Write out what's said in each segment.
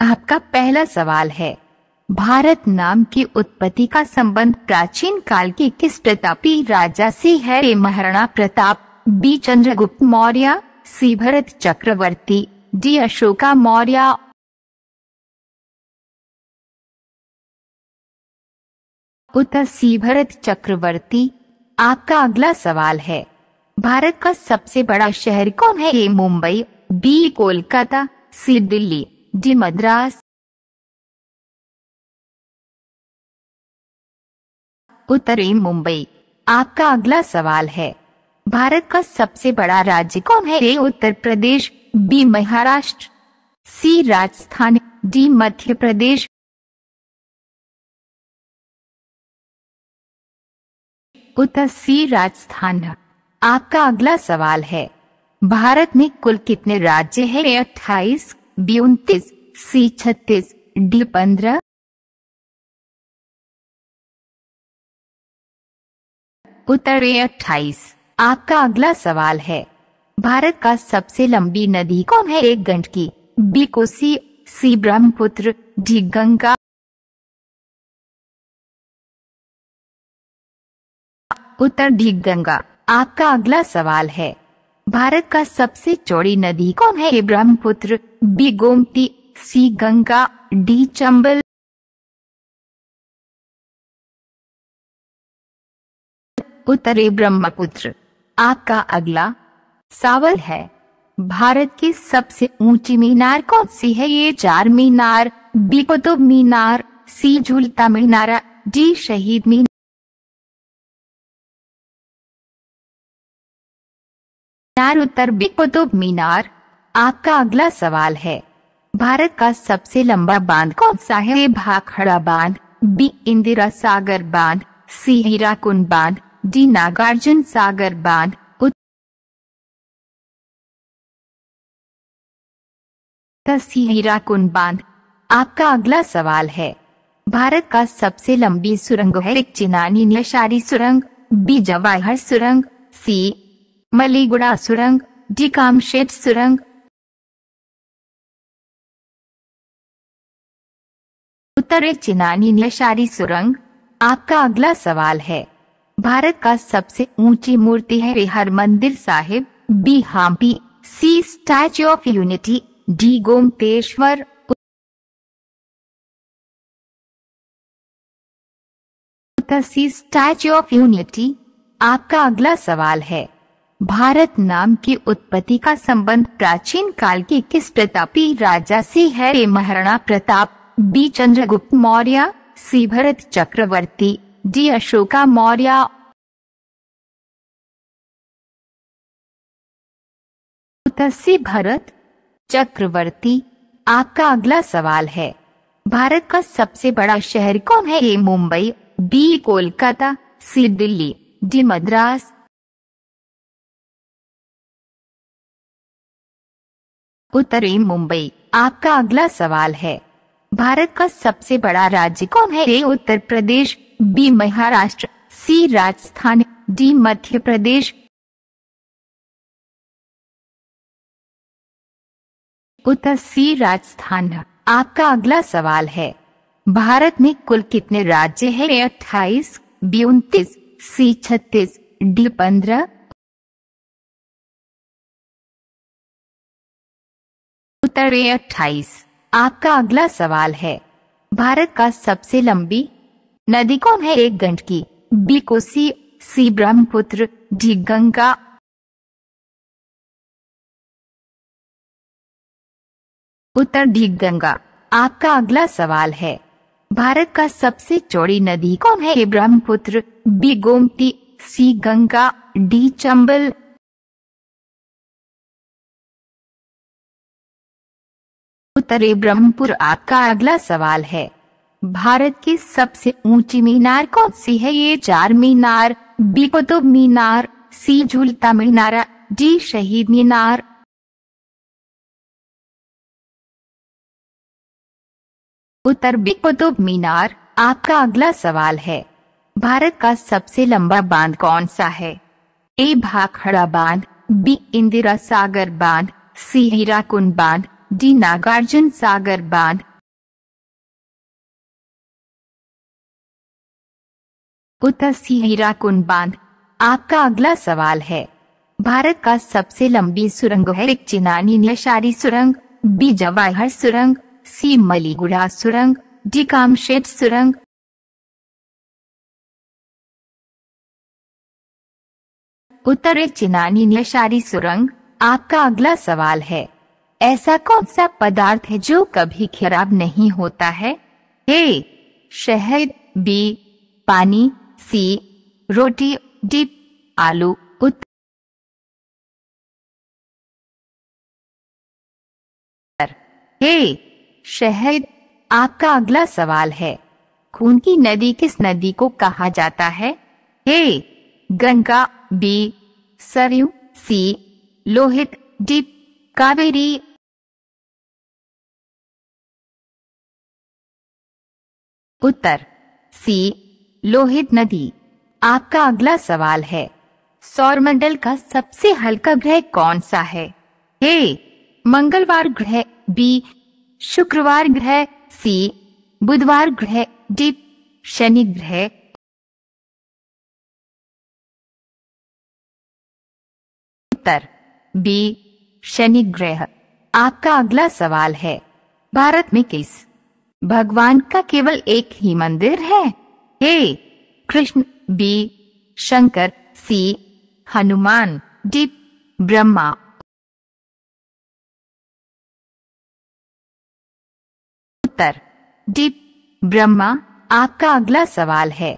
आपका पहला सवाल है, भारत नाम की उत्पत्ति का संबंध प्राचीन काल के किस प्रतापी राजा से है? ए महाराणा प्रताप, बी चंद्रगुप्त मौर्य, सी भरत चक्रवर्ती, डी अशोका मौर्य। उत्तर सी भरत चक्रवर्ती। आपका अगला सवाल है, भारत का सबसे बड़ा शहर कौन है? ए मुंबई, बी कोलकाता, सी दिल्ली, डी मद्रास। उत्तर ए मुंबई। आपका अगला सवाल है, भारत का सबसे बड़ा राज्य कौन है? ए उत्तर प्रदेश, बी महाराष्ट्र, सी राजस्थान, डी मध्य प्रदेश। उत्तर सी राजस्थान। आपका अगला सवाल है, भारत में कुल कितने राज्य हैं? ए 28, बी 29, सी 36, डी 15। उत्तर ए 28। आपका अगला सवाल है, भारत का सबसे लंबी नदी कौन है? ए गंडकी, बी कोसी, सी ब्रह्मपुत्र, डी गंगा। उत्तर डी गंगा। आपका अगला सवाल है, भारत का सबसे चौड़ी नदी कौन है? ए ब्रह्मपुत्र, बी गोमती, सी गंगा, डी चंबल। उत्तर ए ब्रह्मपुत्र। आपका अगला सवाल है, भारत की सबसे ऊंची मीनार कौन सी है? ये चार मीनार, बी कुतुब मीनार, सी झूलता मीनार, डी शहीद मीनार। उत्तर बी कुतुब मीनार। आपका अगला सवाल है, भारत का सबसे लंबा बांध कौन सा है? ए भाखड़ा बांध, बी इंदिरा सागर बांध, सी हीराकुंड बांध, डी नागार्जुन सागर बांध। उत्तर सी हीराकुंड बांध। आपका अगला सवाल है, भारत का सबसे लंबी सुरंग है? एक चिनानी न्यासारी सुरंग, बी जवाहर सुरंग, सी मलीगुड़ा सुरंग, डी कामशेट सुरंग। उत्तर ए चिनानी न्यासारी सुरंग। आपका अगला सवाल है, भारत का सबसे ऊंची मूर्ति है? A Harmandir Sahib, B Hampi, C statue of unity, D Gommateshwara. उत्तर सी स्टैच्यू ऑफ यूनिटी। आपका अगला सवाल है, भारत नाम की उत्पत्ति का संबंध प्राचीन काल के किस प्रतापी राजा से है? ए महाराणा प्रताप, बी चंद्रगुप्त मौर्य, सी भरत चक्रवर्ती, डी अशोका मौर्य। उत्तर सी भरत चक्रवर्ती। आपका अगला सवाल है, भारत का सबसे बड़ा शहर कौन है? ए मुंबई, बी कोलकाता, सी दिल्ली, डी मद्रास। उत्तर ए मुंबई। आपका अगला सवाल है, भारत का सबसे बड़ा राज्य कौन है? ए उत्तर प्रदेश, बी महाराष्ट्र, सी राजस्थान, डी मध्य प्रदेश। उत्तर सी राजस्थान। आपका अगला सवाल है, भारत में कुल कितने राज्य हैं? ए 28, बी 29, सी 36, डी 15। उत्तर ए 28। आपका अगला सवाल है, भारत का सबसे लंबी नदी कौन है? ए गंडकी, बी कोसी, सी ब्रह्मपुत्र, डी गंगा। उत्तर डी गंगा। आपका अगला सवाल है, भारत का सबसे चौड़ी नदी कौन है? ए ब्रह्मपुत्र, बी गोमती, सी गंगा, डी चंबल। उत्तर ए ब्रह्मपुत्र। आपका अगला सवाल है, भारत की सबसे ऊंची मीनार कौन सी है? ये चार मीनार, बी कुतुब मीनार, सी झूलता मीनार, डी शहीद मीनार। उत्तर बी कुतुब मीनार। आपका अगला सवाल है, भारत का सबसे लंबा बांध कौन सा है? ए भाखड़ा बांध, बी इंदिरा सागर बांध, सी हीराकुंड बांध, डी नागार्जुन सागर बांध। उत्तर सी हीराकुंड बांध। आपका अगला सवाल है, भारत का सबसे लंबी सुरंग है? एक चिनानी न्यासारी सुरंग, बी जवाहर सुरंग, सी मलीगुड़ा सुरंग, डी कामशेट सुरंग। उत्तर एक चिनानी न्यासारी सुरंग। आपका अगला सवाल है, ऐसा कौन सा पदार्थ है जो कभी खराब नहीं होता है? ए शहद, बी पानी, सी रोटी, डी आलू। उत्तर ए शहद। आपका अगला सवाल है, खून की नदी किस नदी को कहा जाता है? ए गंगा, बी सरयू, सी लोहित, डी कावेरी। उत्तर सी लोहित नदी। आपका अगला सवाल है, सौरमंडल का सबसे हल्का ग्रह कौन सा है? ए मंगलवार ग्रह, बी शुक्रवार ग्रह, सी बुधवार ग्रह, डी शनि ग्रह। उत्तर बी शनि ग्रह। आपका अगला सवाल है, भारत में किस भगवान का केवल एक ही मंदिर है? ए कृष्ण, बी शंकर, सी हनुमान, डी ब्रह्मा। उत्तर डी ब्रह्मा। आपका अगला सवाल है,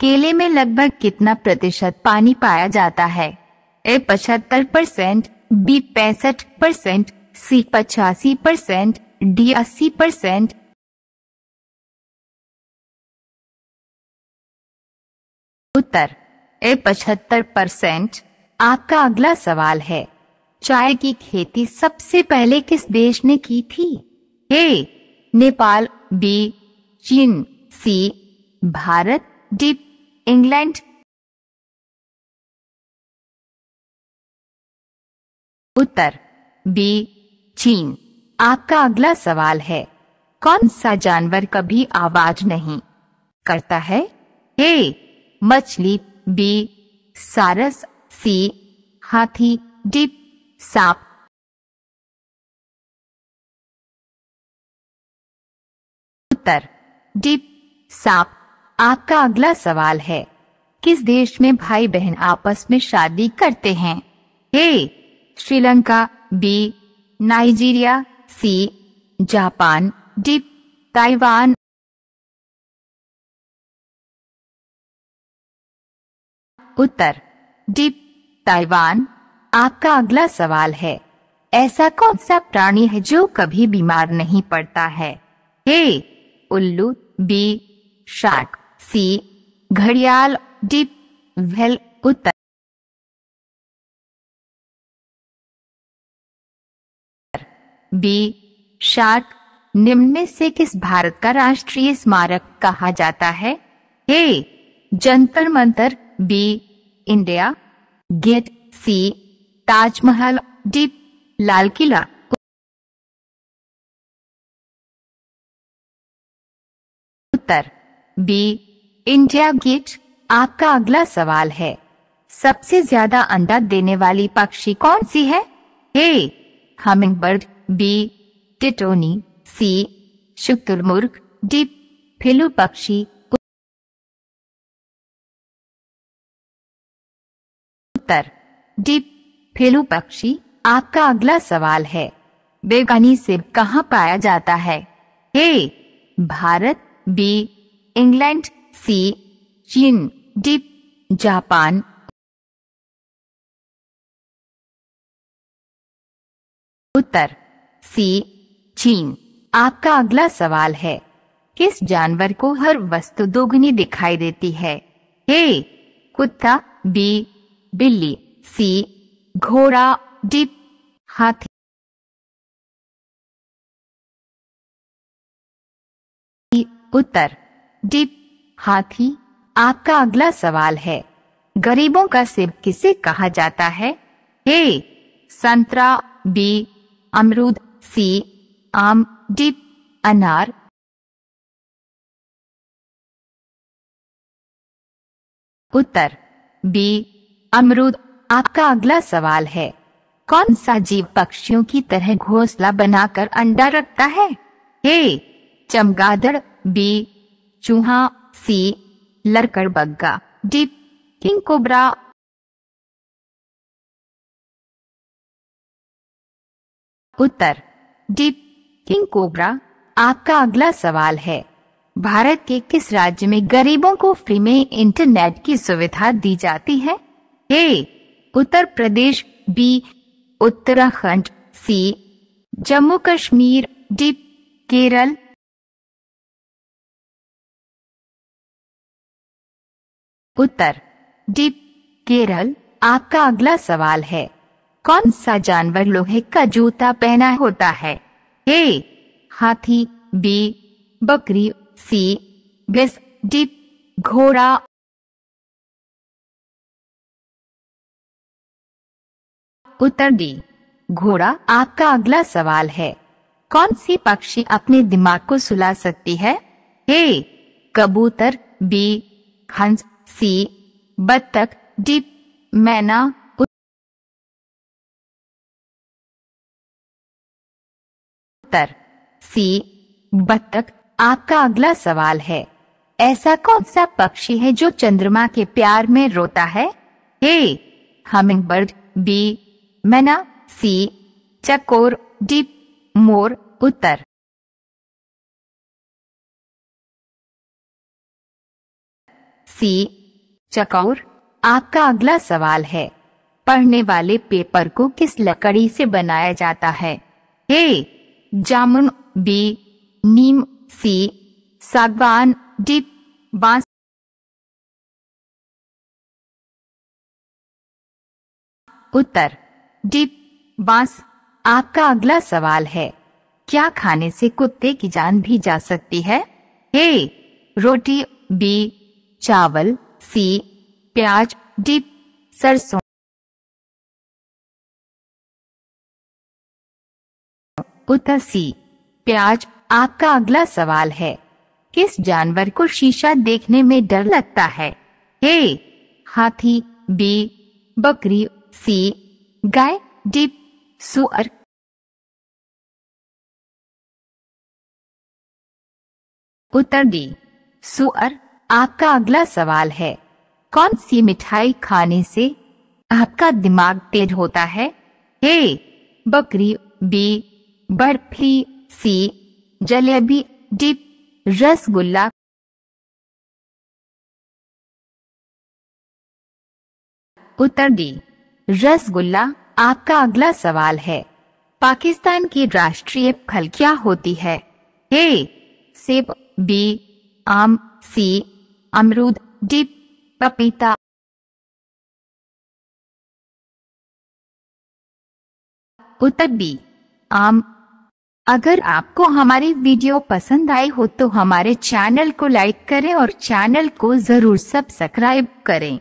केले में लगभग कितना प्रतिशत पानी पाया जाता है? ए 75%, बी 65%, सी 85%, डी 80%। उत्तर ए 75%। आपका अगला सवाल है, चाय की खेती सबसे पहले किस देश ने की थी? ए नेपाल, बी चीन, सी भारत, डी इंग्लैंड। उत्तर बी चीन। आपका अगला सवाल है, कौन सा जानवर कभी आवाज नहीं करता है? ए मछली, बी सारस, सी हाथी, डी सांप। उत्तर डी सांप। आपका अगला सवाल है, किस देश में भाई बहन आपस में शादी करते हैं? A Sri Lanka, B Nigeria, C Japan, D Taiwan. उत्तर डी ताइवान। आपका अगला सवाल है, ऐसा कौन सा प्राणी है जो कभी बीमार नहीं पड़ता है? ए उल्लू, बी शार्क, सी घड़ियाल, डी व्हेल। उत्तर बी शार्क। निम्न में से किस भारत का राष्ट्रीय स्मारक कहा जाता है? A Jantar Mantar, B India gate, C Taj Mahal, D Lal Qila. उत्तर बी इंडिया गेट। आपका अगला सवाल है, सबसे ज्यादा अंडा देने वाली पक्षी कौन सी है? ए हमिंगबर्ड, बी टिटोनी, सी शुतुरमुर्ग, डी फिलू पक्षी। उत्तर डी फिलू पक्षी। आपका अगला सवाल है, बेगानी सेब कहाँ पाया जाता है? ए भारत, बी इंग्लैंड, सी चीन, डी जापान। उत्तर सी चीन। आपका अगला सवाल है, किस जानवर को हर वस्तु दोगुनी दिखाई देती है? ए कुत्ता, बी बिल्ली, सी घोड़ा, डी हाथी। उत्तर डी हाथी। आपका अगला सवाल है, गरीबों का सेब किसे कहा जाता है? ए संतरा, बी अमरूद, सी आम, डी अनार। उत्तर बी अमरूद। आपका अगला सवाल है, कौन सा जीव पक्षियों की तरह घोंसला बनाकर अंडा रखता है? ए चमगादड़, बी चूहा, सी लड़कड़बग्गा, डी किंग कोबरा। उत्तर डी किंग कोबरा। आपका अगला सवाल है, भारत के किस राज्य में गरीबों को फ्री में इंटरनेट की सुविधा दी जाती है? ए उत्तर प्रदेश, बी उत्तराखंड, सी जम्मू कश्मीर, डी केरल। उत्तर डी केरल। आपका अगला सवाल है, कौन सा जानवर लोहे का जूता पहना होता है? ए हाथी, बी बकरी, सी गैस, डी घोड़ा। उत्तर डी घोड़ा। आपका अगला सवाल है, कौन सी पक्षी अपने दिमाग को सुला सकती है? ए कबूतर, बी हंस, सी बत्तख, डी मैना। उत्तर सी बत्तख। आपका अगला सवाल है, ऐसा कौन सा पक्षी है जो चंद्रमा के प्यार में रोता है? ए हमिंगबर्ड, बी मैना, सी चकोर, डी मोर। उत्तर सी चकोर। आपका अगला सवाल है, पढ़ने वाले पेपर को किस लकड़ी से बनाया जाता है? ए जामुन, बी नीम, सी सागवान, डी बांस। उत्तर डी बांस। आपका अगला सवाल है, क्या खाने से कुत्ते की जान भी जा सकती है? ए रोटी, बी चावल, सी प्याज, डी सरसों। उत्तर सी प्याज। आपका अगला सवाल है, किस जानवर को शीशा देखने में डर लगता है? ए हाथी, बी बकरी, सी गाय, डी सुअर। उत्तर डी सुअर। आपका अगला सवाल है, कौन सी मिठाई खाने से आपका दिमाग तेज होता है? ए बकरी, बी बर्फी, सी जलेबी, डी रसगुल्ला। उत्तर डी रसगुल्ला। आपका अगला सवाल है, पाकिस्तान की राष्ट्रीय फल क्या होती है? ए सेब, बी आम, सी अमरूद, डी पपीता। उत्तर बी आम। अगर आपको हमारी वीडियो पसंद आई हो तो हमारे चैनल को लाइक करें और चैनल को जरूर सब्सक्राइब करें।